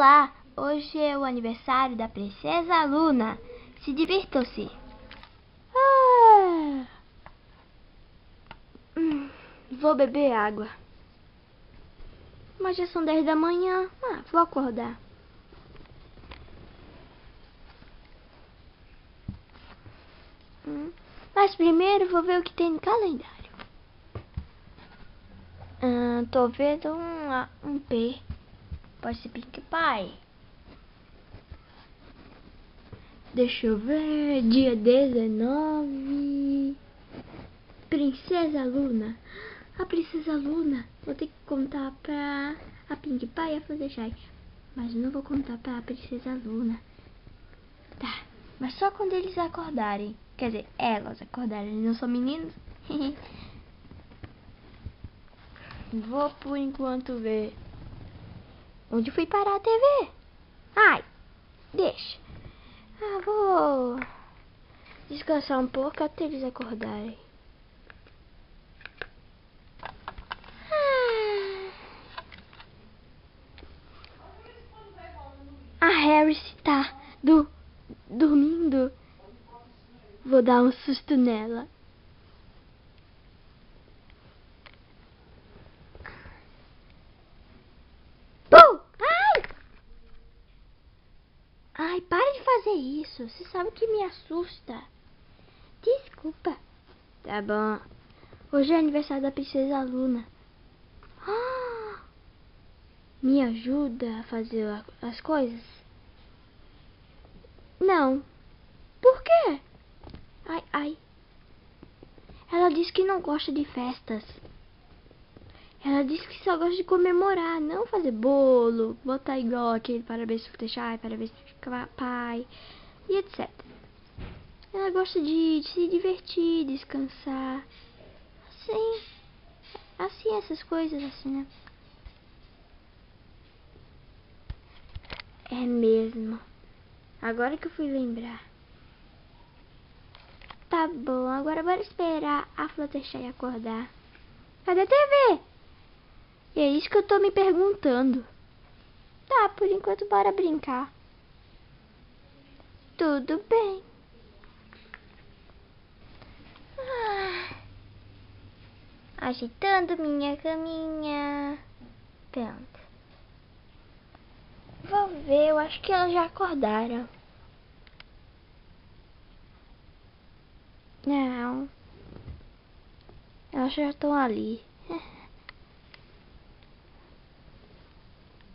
Olá, hoje é o aniversário da princesa Luna. Se divirtam-se. Vou beber água. Mas já são 10 da manhã. Vou acordar. Mas primeiro vou ver o que tem no calendário. Tô vendo um P. Pode ser Pink Pie. Deixa eu ver. Dia 19. Princesa Luna. A Princesa Luna. Vou ter que contar pra a Pink Pie e a Fluttershy. Mas não vou contar pra a Princesa Luna. Tá. Mas só quando eles acordarem. Quer dizer, elas acordarem. Eles não são meninos. Vou por enquanto ver. Onde fui parar a TV? Ai, deixa. Vou descansar um pouco até eles acordarem. A Harris tá dormindo. Vou dar um susto nela. Ai, para de fazer isso. Você sabe que me assusta. Desculpa. Tá bom. Hoje é aniversário da Princesa Luna. Me ajuda a fazer as coisas? Não. Por quê? Ai. Ela disse que não gosta de festas. Ela disse que só gosta de comemorar, não fazer bolo, botar igual aquele parabéns pro Fluttershy, parabéns pro pai e etc. Ela gosta de se divertir, descansar. Assim, essas coisas assim, né? É mesmo. Agora que eu fui lembrar. Tá bom, agora bora esperar a Fluttershy acordar. Cadê a TV? É isso que eu tô me perguntando. Tá, por enquanto bora brincar. Tudo bem. Agitando minha caminha. Pronto. Vou ver, eu acho que elas já acordaram. Não. Elas já estão ali.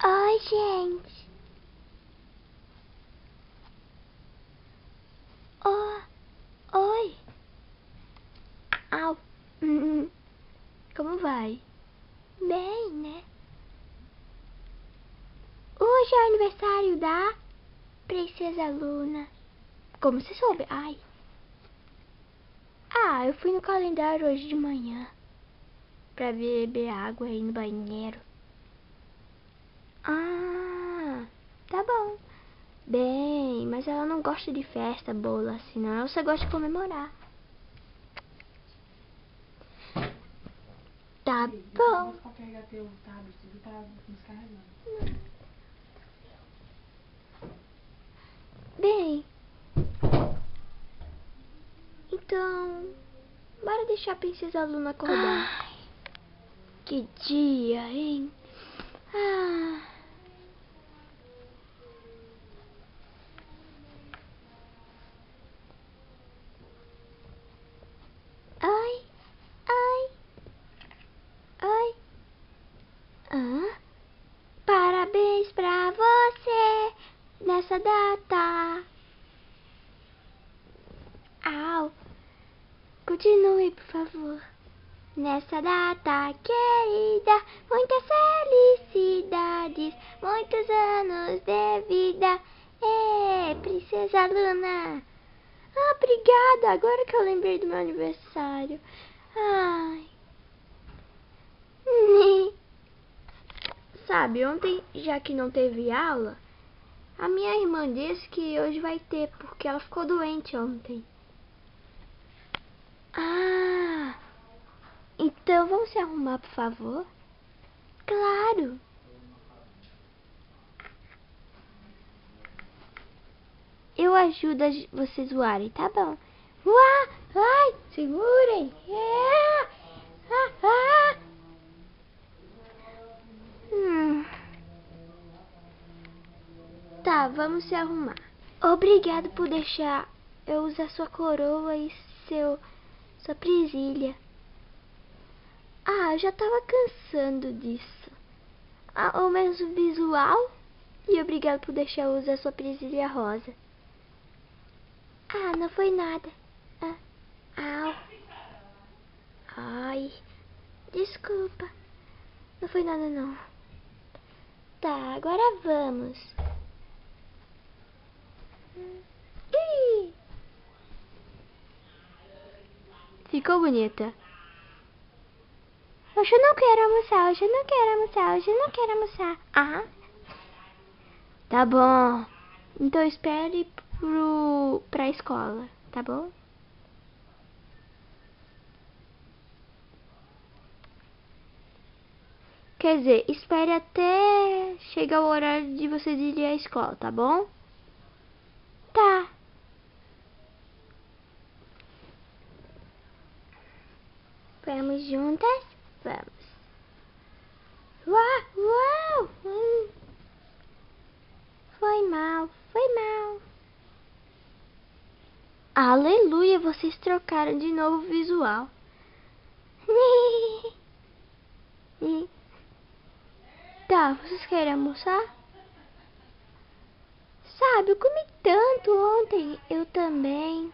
Oi, gente. Oi. Au. Como vai? Bem, né? Hoje é aniversário da Princesa Luna. Como você soube? Eu fui no calendário hoje de manhã pra beber água aí no banheiro. Tá bom. Bem, mas ela não gosta de festa, bolo assim, não. Ela só gosta de comemorar. Tá bom. Bem, então, bora deixar a Princesa Luna acordar. Que dia, hein? Oi. Parabéns pra você nessa data. Continue, por favor. Nessa data querida, muitas felicidades, muitos anos de vida. Princesa Luna. Obrigada, agora que eu lembrei do meu aniversário. Sabe, ontem, já que não teve aula, a minha irmã disse que hoje vai ter, porque ela ficou doente ontem. Então vamos se arrumar, por favor? Claro. eu ajudo vocês voarem, tá bom? Uá! Ai, segurem! É. Ah, ah. Tá, vamos se arrumar. Obrigado por deixar eu usar sua coroa e sua presilha. Ah, eu já tava cansando disso. Ah, o mesmo visual. E obrigado por deixar eu usar sua presilha rosa. Ah, não foi nada. Ah, au. Ai, desculpa. Não foi nada não. Tá, agora vamos. Ih. Ficou bonita. Hoje eu não quero almoçar, hoje eu não quero almoçar, hoje eu não quero almoçar. Ah, tá bom. Então espere pra escola, tá bom? Quer dizer, espere até chegar o horário de vocês irem à escola, tá bom? Tá. Vamos juntas? Vamos. Uau, uau. Foi mal, foi mal. Aleluia, vocês trocaram de novo o visual. Tá, vocês querem almoçar? Sabe, eu comi tanto ontem, eu também,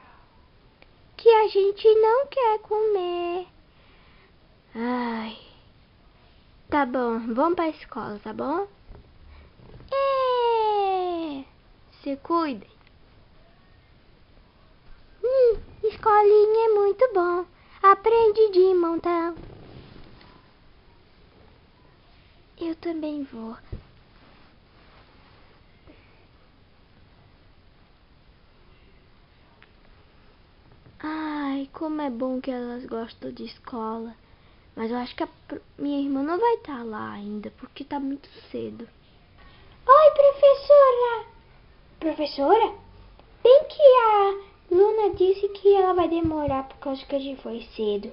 que a gente não quer comer. Ai. Tá bom, vamos pra escola, tá bom? Se cuidem. Escolinha é muito bom. Aprende de montão. Eu também vou. Ai, como é bom que elas gostam de escola. Mas eu acho que minha irmã não vai estar lá ainda, porque tá muito cedo. Oi, professora! Professora? Bem que a Luna disse que ela vai demorar por causa que a gente foi cedo.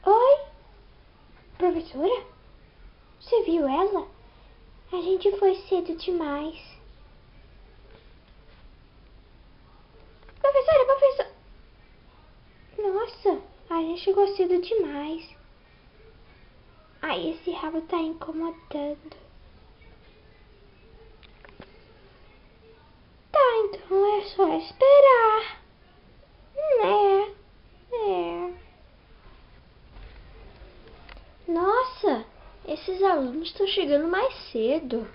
Oi? Professora? Você viu ela? A gente foi cedo demais. Professora! Nossa, a gente chegou cedo demais. Ai, esse rabo tá incomodando. Tá, então é só esperar. Nossa, esses alunos estão chegando mais cedo.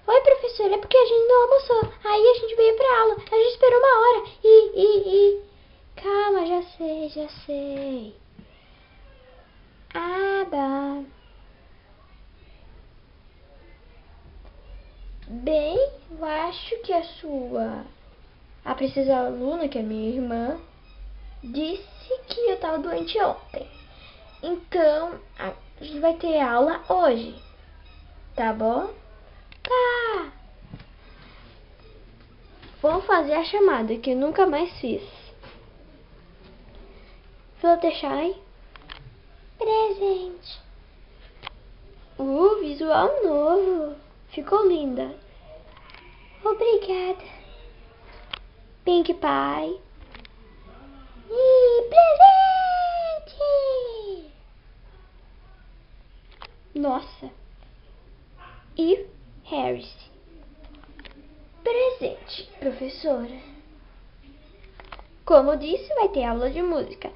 Oi, professora, é porque a gente não almoçou. Aí a gente veio pra aula. A gente esperou uma hora. Calma, já sei. Ah, bom. Bem, eu acho que a princesa Luna, que é minha irmã, disse que eu tava doente ontem. Então, a gente vai ter aula hoje. Tá bom? Tá. Vou fazer a chamada que eu nunca mais fiz. Vou deixar aí. Presente. Visual novo. Ficou linda. Obrigada. Pink Pie. Presente! Nossa. E Harris. Presente, professora. Como disse, vai ter aula de música.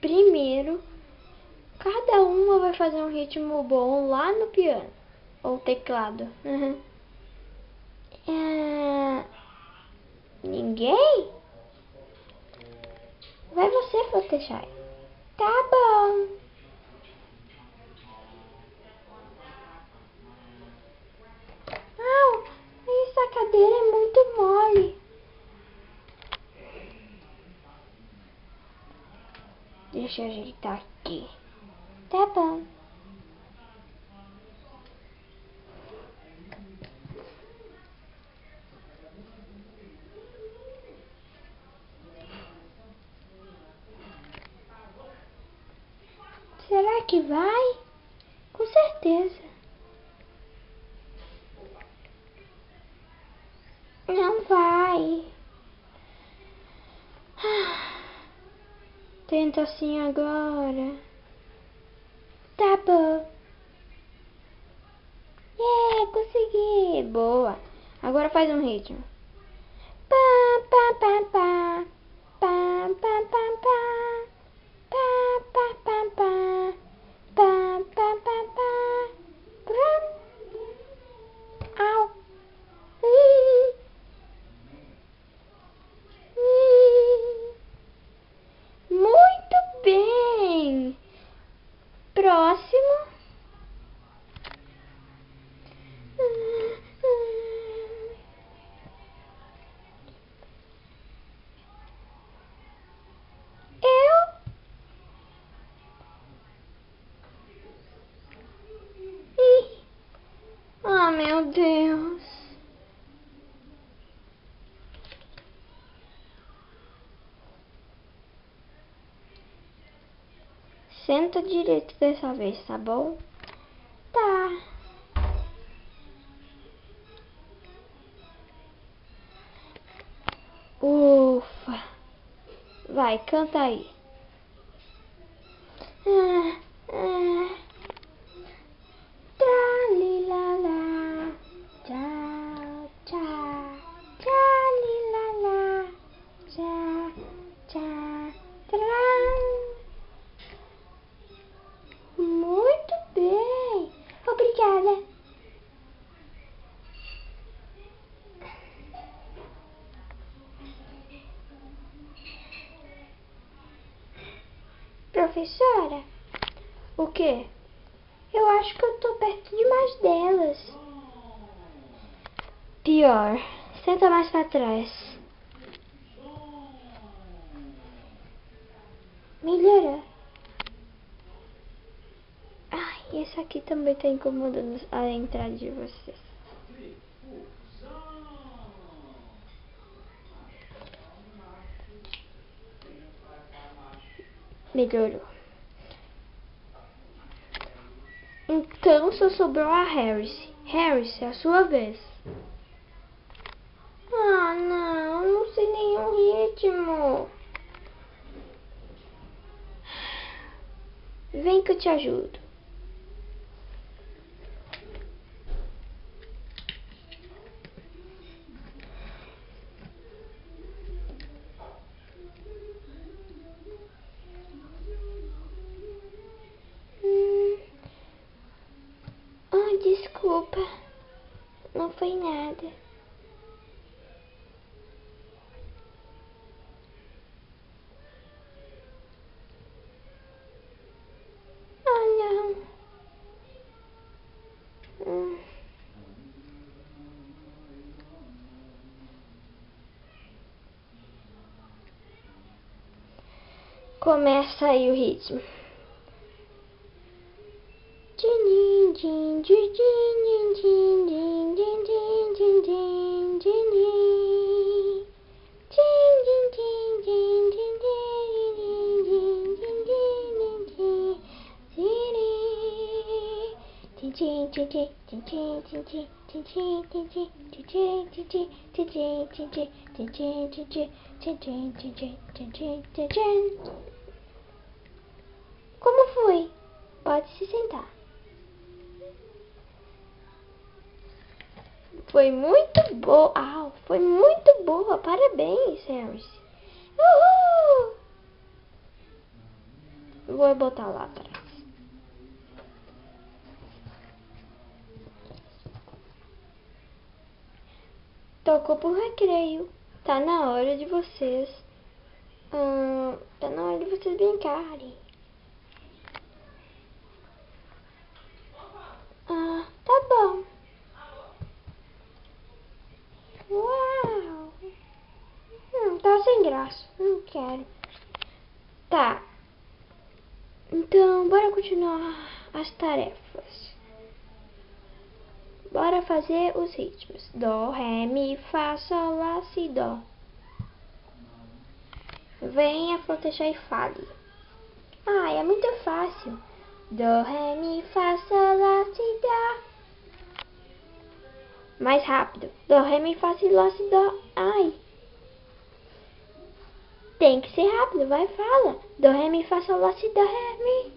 Primeiro, cada uma vai fazer um ritmo bom lá no piano ou teclado. Ninguém? Vai você, Fluttershy. Tá bom. Essa cadeira é muito mole. Deixa eu ajeitar aqui. Tá bom. Será que vai? Com certeza. Não vai. Tenta assim agora. Tá bom. Consegui. Boa. Agora faz um ritmo. Pá, pá, pá, pá. Pá, pá, pá, pá. Pá, pá, pá, pá. Pá, pá, pá, pá. Prum. Au. Ih. Ih. Muito bem. Próximo. Ah, meu Deus. Senta direito dessa vez, tá bom? Tá. Ufa. Vai, canta aí. Tralilala. Tchá, tchá. Tralilala. Tchá, tchá. Tram. Muito bem. Obrigada. Professora? O quê? Eu acho que eu tô perto demais delas. Pior. Senta mais pra trás. Melhorou. Ai, esse aqui também tá incomodando a entrada de vocês. Melhorou. Então só sobrou a Harris. Harris, é a sua vez. Ah, não sei nenhum ritmo. Vem que eu te ajudo. Desculpa. Não foi nada. Não. Começa aí o ritmo. Como foi? Pode se sentar. Foi muito boa. Foi muito boa. Parabéns, Harris. Uhul! Vou botar lá atrás. Tocou pro recreio. Tá na hora de vocês. Tá na hora de vocês brincarem. Tá bom. Uau. Tá sem graça. Não quero. Tá. Então, bora continuar as tarefas. Bora fazer os ritmos. Dó, ré, mi, fá, sol, lá, si, dó. Venha, Fluttershy, e fale. Ah, é muito fácil. Dó, ré, mi, fá, sol, lá, si, dó. Mais rápido. Dó, ré, mi, fá, si, lá, si, dó. Ai. Tem que ser rápido, vai, fala. Dó, ré, mi, fá, sol, lá, si, dó, ré, mi.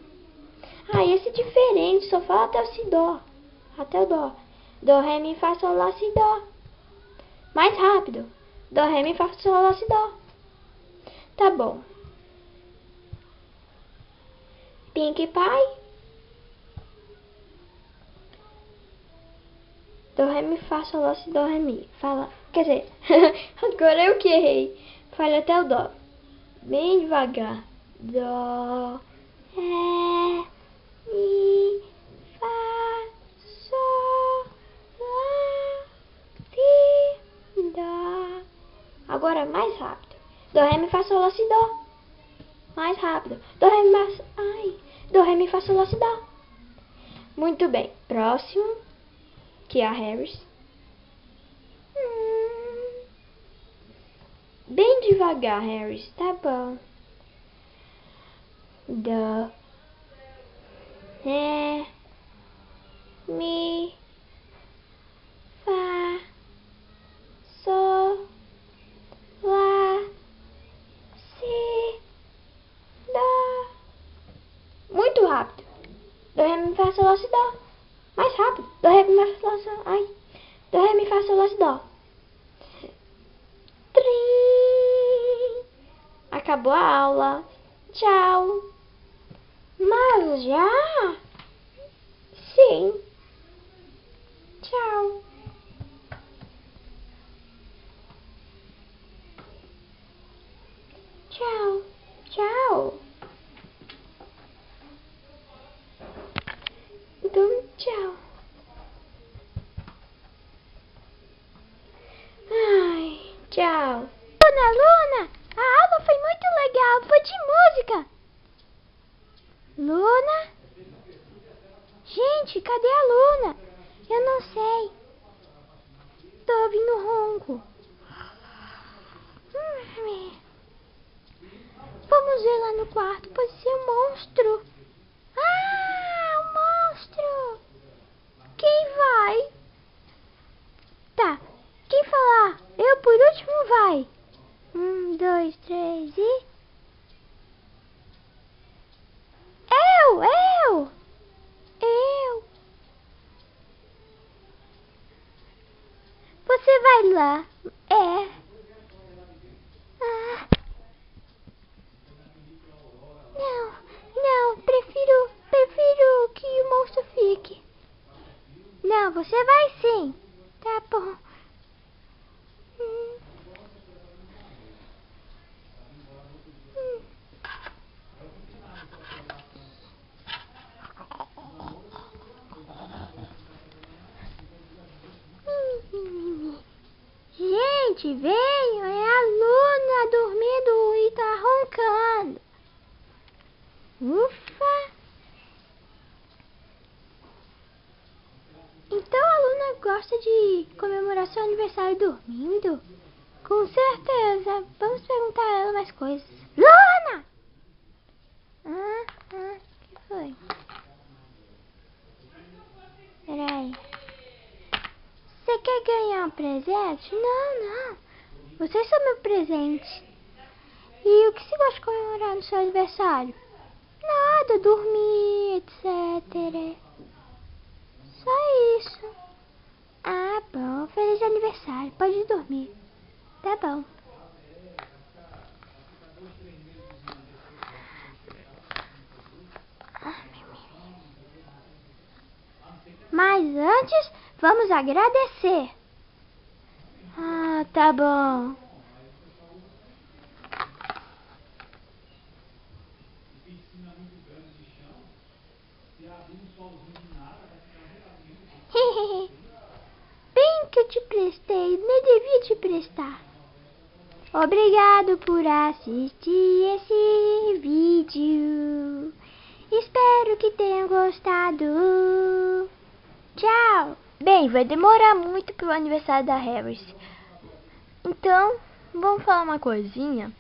Ah, esse é diferente, só fala até o si, dó. Até o dó. Dó, ré, mi, fá, sol, lá, si, dó. Mais rápido. Dó, ré, mi, fá, sol, lá, si, dó. Tá bom. Pinkie Pie. Dó, ré, mi, fá, sol, lá, si, dó, ré, mi. Fala. Quer dizer, agora eu que errei. Fala até o dó. Bem devagar. Dó, ré, mi, fá, sol, lá, si, dó. Agora mais rápido. Dó, ré, mi, fá, sol, lá, si, dó. Mais rápido. Dó, ré, mi, fá, ai. Dó, ré, mi, fá, sol, lá, si, dó. Muito bem. Próximo. Que é a Harris. Bem devagar, Harris. Tá bom. Dó, ré, mi, fá, sol, lá, si, dó. Muito rápido. Dó, ré, mi, fá, sol, lá, si, dó. Mais rápido. Dó, ré, mi, fá, sol, lá, si, dó. Ai. Dó, ré, mi, fá, sol, lá, si, dó. Trim. Acabou a aula. Tchau. Mas já? Sim. Tchau. Tchau. Tchau. Então, tchau. Ai, tchau. Luna, a aula foi muito legal. Foi de música. Luna? Gente, cadê a Luna? Eu não sei. Tô ouvindo ronco. Vamos ver lá no quarto. Pode ser um monstro. Ah, um monstro. Quem vai? Tá. Quem falar? Eu por último vai. 1, 2, 3 e... Eu! Você vai lá. É. Ah. Não, prefiro que o monstro fique. Não, você vai sim. Tá bom. Hum. Gente, veio, é a Luna dormindo e tá roncando. Ufa! Então a Luna gosta de comemorar seu aniversário dormindo? Com certeza. Vamos perguntar a ela mais coisas. Luna! Que foi? Peraí. Você quer ganhar um presente? Não. Vocês são meu presente. E o que você gosta de comemorar no seu aniversário? Nada, dormir, etc. Só isso. Ah, bom. Feliz aniversário. Pode dormir. Tá bom. Mas antes, vamos agradecer. Ah, tá bom. Bem que eu te prestei, nem devia te prestar. Obrigado por assistir esse vídeo. Espero que tenham gostado. Tchau. Bem, vai demorar muito pro aniversário da Harris. Então, vamos falar uma coisinha.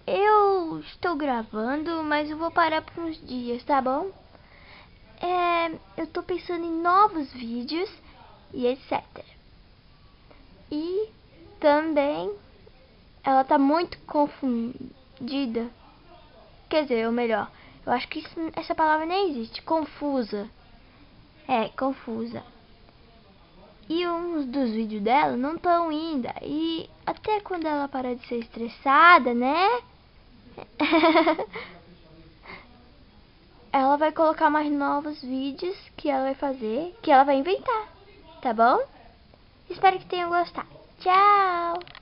Eu estou gravando, mas eu vou parar por uns dias, tá bom? Eu tô pensando em novos vídeos e etc. E também ela tá muito confundida. Quer dizer, ou melhor, eu acho que essa palavra nem existe. Confusa. Confusa. E uns dos vídeos dela não estão indo. E até quando ela parar de ser estressada, né? Ela vai colocar mais novos vídeos que ela vai fazer, que ela vai inventar. Tá bom? Espero que tenham gostado. Tchau!